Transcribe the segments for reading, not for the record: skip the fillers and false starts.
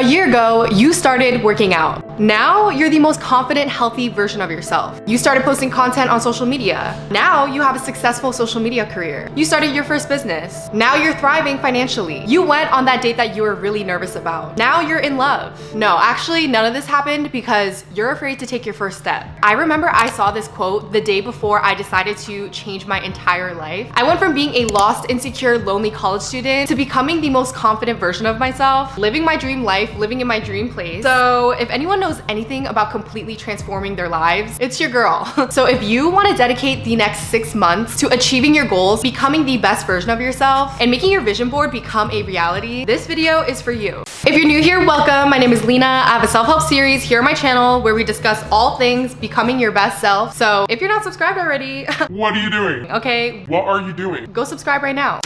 A year ago, you started working out. Now you're the most confident, healthy version of yourself. You started posting content on social media. Now you have a successful social media career. You started your first business. Now you're thriving financially. You went on that date that you were really nervous about. Now you're in love. No, actually none of this happened because you're afraid to take your first step. I remember I saw this quote the day before I decided to change my entire life. I went from being a lost, insecure, lonely college student to becoming the most confident version of myself, living my dream life, living in my dream place. So if anyone knows anything about completely transforming their lives, it's your girl. So if you want to dedicate the next 6 months to achieving your goals, becoming the best version of yourself, and making your vision board become a reality, this video is for you. If you're new here, welcome. My name is Lena. I have a self-help series here on my channel where we discuss all things becoming your best self. So if you're not subscribed already, what are you doing? Okay. What are you doing? Go subscribe right now.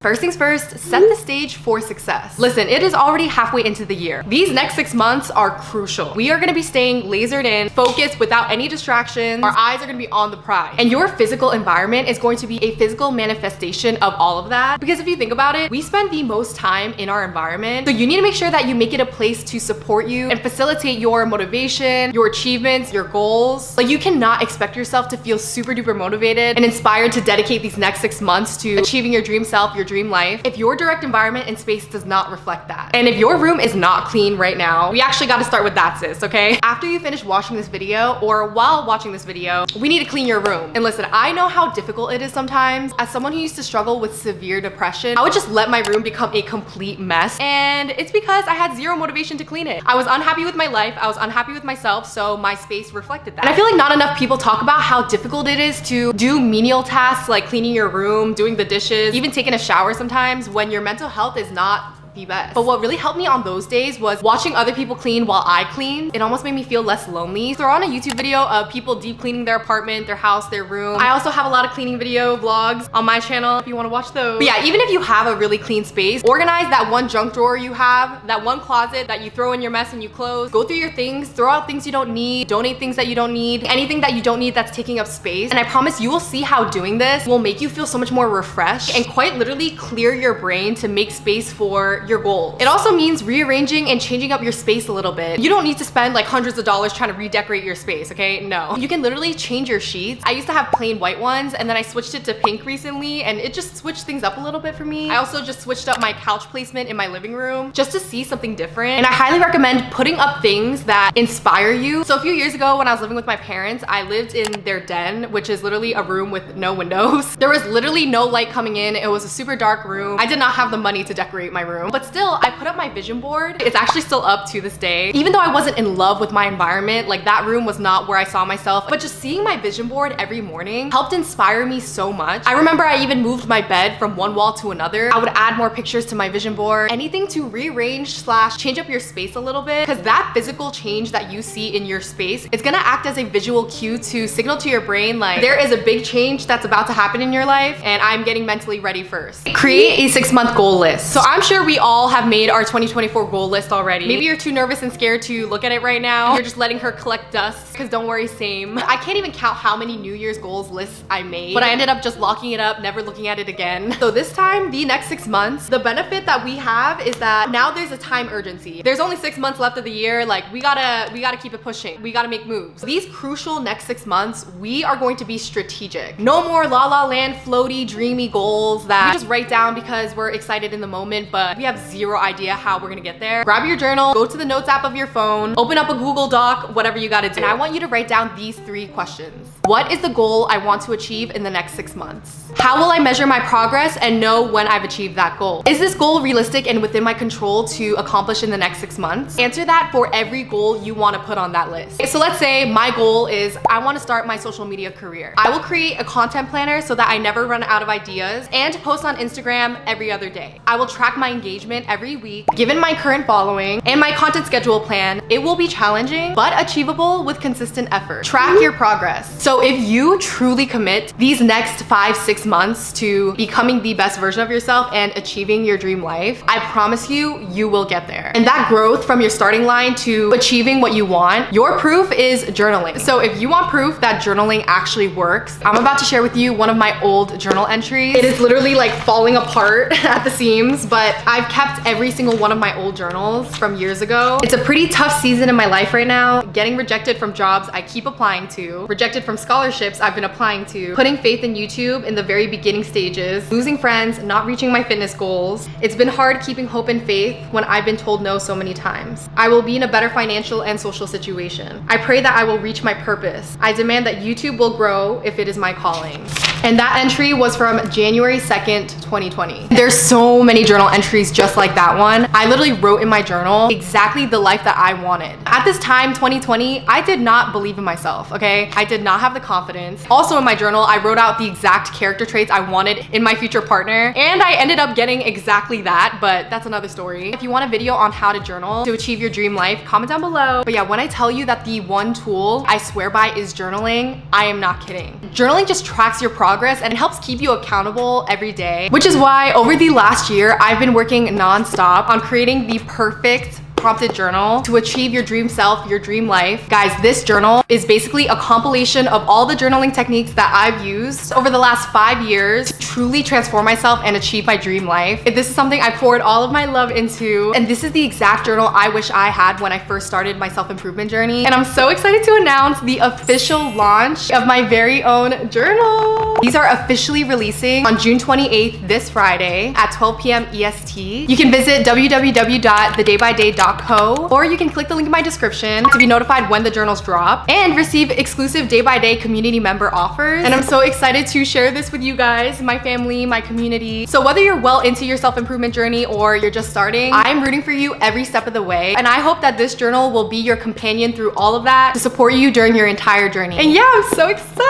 First things first, set the stage for success. Listen, it is already halfway into the year. These next 6 months are crucial. We are gonna be staying lasered in, focused without any distractions. Our eyes are gonna be on the prize. And your physical environment is going to be a physical manifestation of all of that. Because if you think about it, we spend the most time in our environment. So you need to make sure that you make it a place to support you and facilitate your motivation, your achievements, your goals. Like, you cannot expect yourself to feel super duper motivated and inspired to dedicate these next 6 months to achieving your dream self, your dream life, if your direct environment and space does not reflect that. And if your room is not clean right now, we actually got to start with that, sis, okay? After you finish watching this video, or while watching this video, we need to clean your room. And listen, I know how difficult it is sometimes. As someone who used to struggle with severe depression, I would just let my room become a complete mess. And it's because I had zero motivation to clean it. I was unhappy with my life, I was unhappy with myself, so my space reflected that. And I feel like not enough people talk about how difficult it is to do menial tasks like cleaning your room, doing the dishes, even taking a shower sometimes when your mental health is not the best. But what really helped me on those days was watching other people clean while I cleaned. It almost made me feel less lonely. Throw on a YouTube video of people deep cleaning their apartment, their house, their room. I also have a lot of cleaning video vlogs on my channel if you want to watch those. But yeah, even if you have a really clean space, organize that one junk drawer you have, that one closet that you throw in your mess and you close. Go through your things, throw out things you don't need, donate things that you don't need, anything that you don't need that's taking up space. And I promise you will see how doing this will make you feel so much more refreshed and quite literally clear your brain to make space for your goals. It also means rearranging and changing up your space a little bit. You don't need to spend like hundreds of dollars trying to redecorate your space, okay? No. You can literally change your sheets. I used to have plain white ones and then I switched it to pink recently and it just switched things up a little bit for me. I also just switched up my couch placement in my living room just to see something different. And I highly recommend putting up things that inspire you. So a few years ago when I was living with my parents, I lived in their den, which is literally a room with no windows. There was literally no light coming in. It was a super dark room. I did not have the money to decorate my room, but still I put up my vision board. It's actually still up to this day. Even though I wasn't in love with my environment, like that room was not where I saw myself, but just seeing my vision board every morning helped inspire me so much. I remember I even moved my bed from one wall to another. I would add more pictures to my vision board, anything to rearrange / change up your space a little bit, because that physical change that you see in your space is gonna act as a visual cue to signal to your brain like there is a big change that's about to happen in your life and I'm getting mentally ready first. Create a 6-month goal list. So I'm sure we all have made our 2024 goal list already. Maybe you're too nervous and scared to look at it right now. You're just letting her collect dust, because don't worry, same. I can't even count how many New Year's goals lists I made, but I ended up just locking it up, never looking at it again. So this time, the next 6 months, the benefit that we have is that now there's a time urgency. There's only 6 months left of the year. Like we gotta keep it pushing. We gotta make moves. These crucial next 6 months, we are going to be strategic. No more la la land, floaty, dreamy goals that we just write down because we're excited in the moment, but we have zero idea how we're gonna get there. Grab your journal, go to the notes app of your phone, open up a Google Doc, whatever you gotta do. And I want you to write down these 3 questions. What is the goal I want to achieve in the next 6 months? How will I measure my progress and know when I've achieved that goal? Is this goal realistic and within my control to accomplish in the next 6 months? Answer that for every goal you want to put on that list. So let's say my goal is I want to start my social media career. I will create a content planner so that I never run out of ideas and post on Instagram every other day. I will track my engagement every week. Given my current following and my content schedule plan, it will be challenging but achievable with consistent effort. Track your progress. So So if you truly commit these next 5-6 months to becoming the best version of yourself and achieving your dream life, I promise you, you will get there. And that growth from your starting line to achieving what you want, your proof is journaling. So if you want proof that journaling actually works, I'm about to share with you one of my old journal entries. It is literally like falling apart at the seams, but I've kept every single one of my old journals from years ago. It's a pretty tough season in my life right now. Getting rejected from jobs I keep applying to, rejected from scholarships I've been applying to, putting faith in YouTube in the very beginning stages, losing friends, not reaching my fitness goals. It's been hard keeping hope and faith when I've been told no so many times. I will be in a better financial and social situation. I pray that I will reach my purpose. I demand that YouTube will grow if it is my calling. And that entry was from January 2nd, 2020. There's so many journal entries just like that one. I literally wrote in my journal exactly the life that I wanted. At this time, 2020, I did not believe in myself, okay? I did not have the confidence. Also in my journal, I wrote out the exact character traits I wanted in my future partner, and I ended up getting exactly that, but that's another story. If you want a video on how to journal to achieve your dream life, comment down below. But yeah, when I tell you that the one tool I swear by is journaling, I am not kidding. Journaling just tracks your progress and it helps keep you accountable every day, which is why over the last year, I've been working nonstop on creating the perfect prompted journal to achieve your dream self, your dream life. Guys, this journal is basically a compilation of all the journaling techniques that I've used over the last 5 years to truly transform myself and achieve my dream life. This is something I poured all of my love into, and this is the exact journal I wish I had when I first started my self-improvement journey. And I'm so excited to announce the official launch of my very own journal. These are officially releasing on June 28th, this Friday at 12 p.m. EST. You can visit www.thedaybyday.com, or you can click the link in my description to be notified when the journals drop and receive exclusive day-by-day community member offers. And I'm so excited to share this with you guys, my family, my community. So whether you're well into your self-improvement journey or you're just starting, I'm rooting for you every step of the way. And I hope that this journal will be your companion through all of that to support you during your entire journey. And yeah, I'm so excited.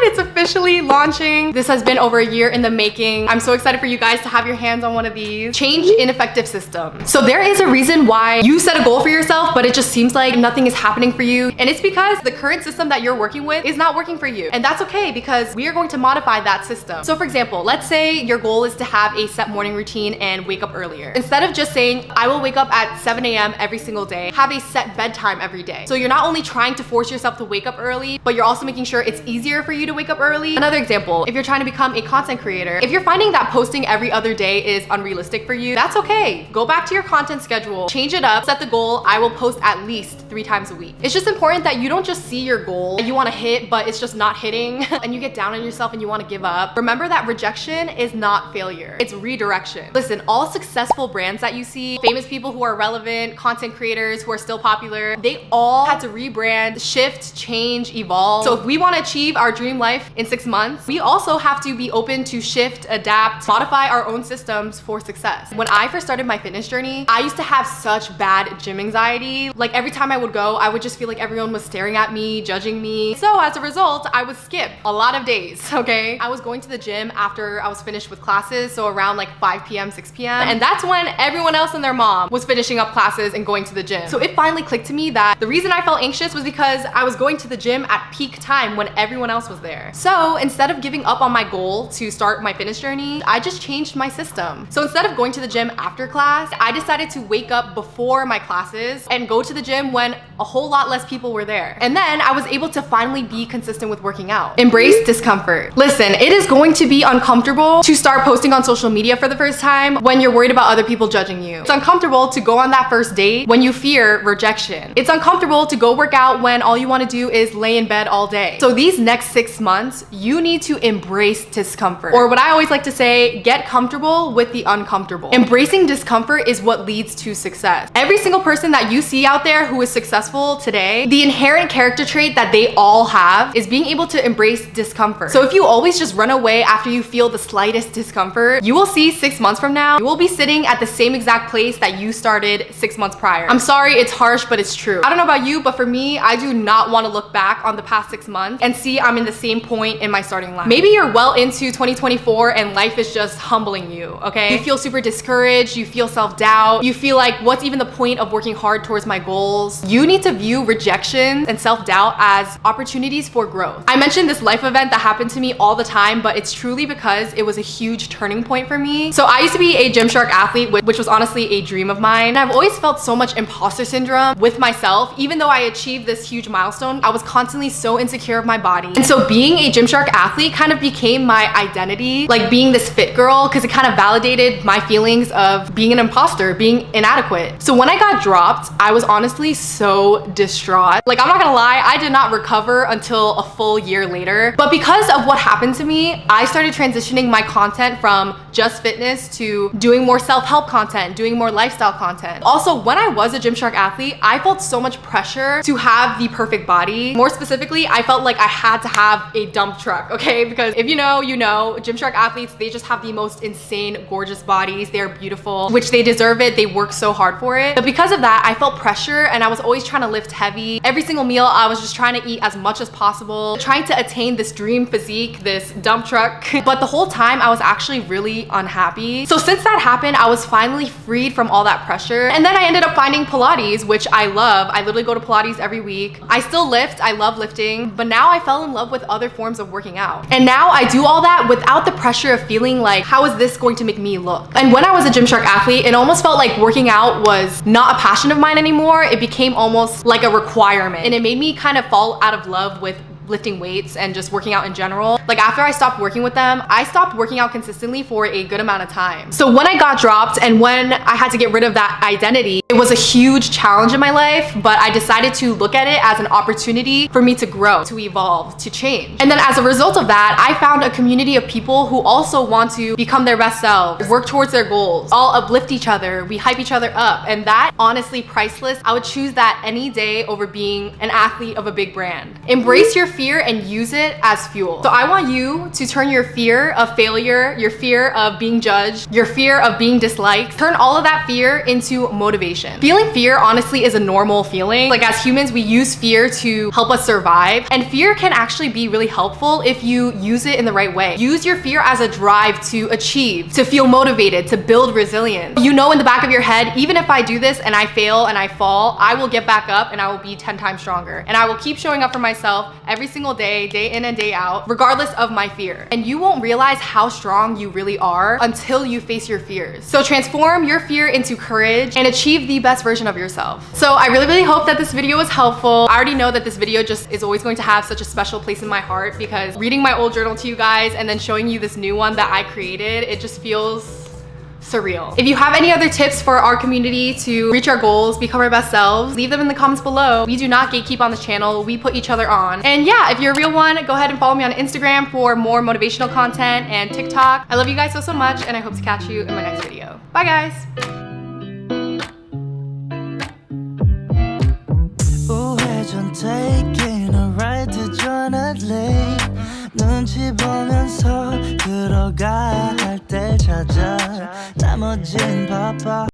It's officially launching. This has been over a year in the making. I'm so excited for you guys to have your hands on one of these. Change ineffective system. So there is a reason why you set a goal for yourself, but it just seems like nothing is happening for you. And it's because the current system that you're working with is not working for you. And that's okay, because we are going to modify that system. So for example, let's say your goal is to have a set morning routine and wake up earlier. Instead of just saying, I will wake up at 7 a.m. every single day, have a set bedtime every day. So you're not only trying to force yourself to wake up early, but you're also making sure it's easier for you to wake up early. Another example, if you're trying to become a content creator, if you're finding that posting every other day is unrealistic for you, that's okay. Go back to your content schedule, change it up, set the goal, I will post at least 3 times a week. It's just important that you don't just see your goal that you want to hit, but it's just not hitting and you get down on yourself and you want to give up. Remember that rejection is not failure. It's redirection. Listen, all successful brands that you see, famous people who are relevant, content creators who are still popular, they all had to rebrand, shift, change, evolve. So if we want to achieve our dream life in 6 months, we also have to be open to shift, adapt, modify our own systems for success. When I first started my fitness journey, I used to have such bad gym anxiety. Like every time I would go, I would just feel like everyone was staring at me, judging me. So as a result, I would skip a lot of days, okay? I was going to the gym after I was finished with classes, so around like 5 p.m., 6 p.m. And that's when everyone else and their mom was finishing up classes and going to the gym. So it finally clicked to me that the reason I felt anxious was because I was going to the gym at peak time when everyone else was there. So instead of giving up on my goal to start my fitness journey, I just changed my system. So instead of going to the gym after class, I decided to wake up before my classes and go to the gym when a whole lot less people were there. And then I was able to finally be consistent with working out. Embrace discomfort. Listen, it is going to be uncomfortable to start posting on social media for the first time when you're worried about other people judging you. It's uncomfortable to go on that first date when you fear rejection. It's uncomfortable to go work out when all you want to do is lay in bed all day. So these next 6 months, you need to embrace discomfort. Or what I always like to say, get comfortable with the uncomfortable. Embracing discomfort is what leads to success. Every single person that you see out there who is successful today, the inherent character trait that they all have is being able to embrace discomfort. So if you always just run away after you feel the slightest discomfort, you will see 6 months from now, you will be sitting at the same exact place that you started 6 months prior. I'm sorry, it's harsh, but it's true. I don't know about you, but for me, I do not want to look back on the past 6 months and see I'm in the same point in my starting line. Maybe you're well into 2024 and life is just humbling you, okay? You feel super discouraged, you feel self-doubt, you feel like, what's even the point of working hard towards my goals? You need to view rejection and self-doubt as opportunities for growth. I mentioned this life event that happened to me all the time, but it's truly because it was a huge turning point for me. So I used to be a Gymshark athlete, which was honestly a dream of mine. I've always felt so much imposter syndrome with myself. Even though I achieved this huge milestone, I was constantly so insecure of my body. And so being a Gymshark athlete kind of became my identity, like being this fit girl, because it kind of validated my feelings of being an imposter, being inadequate. So when I got dropped, I was honestly so distraught. Like, I'm not gonna lie, I did not recover until a full year later. But because of what happened to me, I started transitioning my content from just fitness to doing more self-help content, doing more lifestyle content. Also, when I was a Gymshark athlete, I felt so much pressure to have the perfect body. More specifically, I felt like I had to have a dump truck, okay? Because if you know, you know, Gymshark athletes, they just have the most insane, gorgeous bodies. They're beautiful, which they deserve it. They work so hard for it. But because of that, I felt pressure and I was always trying to lift heavy. Every single meal, I was just trying to eat as much as possible, trying to attain this dream physique, this dump truck. But the whole time, I was actually really unhappy. So since that happened, I was finally freed from all that pressure. And then I ended up finding Pilates, which I love. I literally go to Pilates every week. I still lift, I love lifting, but now I fell in love with other forms of working out. And now I do all that without the pressure of feeling like, how is this going to make me look? And when I was a Gymshark athlete, it almost felt like working out was not a passion of mine anymore. It became almost like a requirement. And it made me kind of fall out of love with lifting weights and just working out in general. Like, after I stopped working with them, I stopped working out consistently for a good amount of time. So when I got dropped and when I had to get rid of that identity, it was a huge challenge in my life, but I decided to look at it as an opportunity for me to grow, to evolve, to change. And then as a result of that, I found a community of people who also want to become their best selves, work towards their goals, all uplift each other, we hype each other up. And that, honestly, priceless. I would choose that any day over being an athlete of a big brand. Embrace your fear and use it as fuel. So I want you to turn your fear of failure, your fear of being judged, your fear of being disliked, turn all of that fear into motivation. Feeling fear, honestly, is a normal feeling. Like, as humans, we use fear to help us survive. And fear can actually be really helpful if you use it in the right way. Use your fear as a drive to achieve, to feel motivated, to build resilience. You know in the back of your head, even if I do this and I fail and I fall, I will get back up and I will be 10 times stronger. And I will keep showing up for myself every single day, day in and day out, regardless of my fear. And you won't realize how strong you really are until you face your fears. So transform your fear into courage and achieve the best version of yourself. So I really hope that this video was helpful. I already know that this video just is always going to have such a special place in my heart, because reading my old journal to you guys and then showing you this new one that I created, it just feels surreal. If you have any other tips for our community to reach our goals, become our best selves, leave them in the comments below. We do not gatekeep on this channel. We put each other on. And yeah, if you're a real one, go ahead and follow me on Instagram for more motivational content and TikTok. I love you guys so much, and I hope to catch you in my next video. Bye guys. Taking a ride to Jonathan 눈치 보면서 들어가야 할 때 찾아 나머진 바빠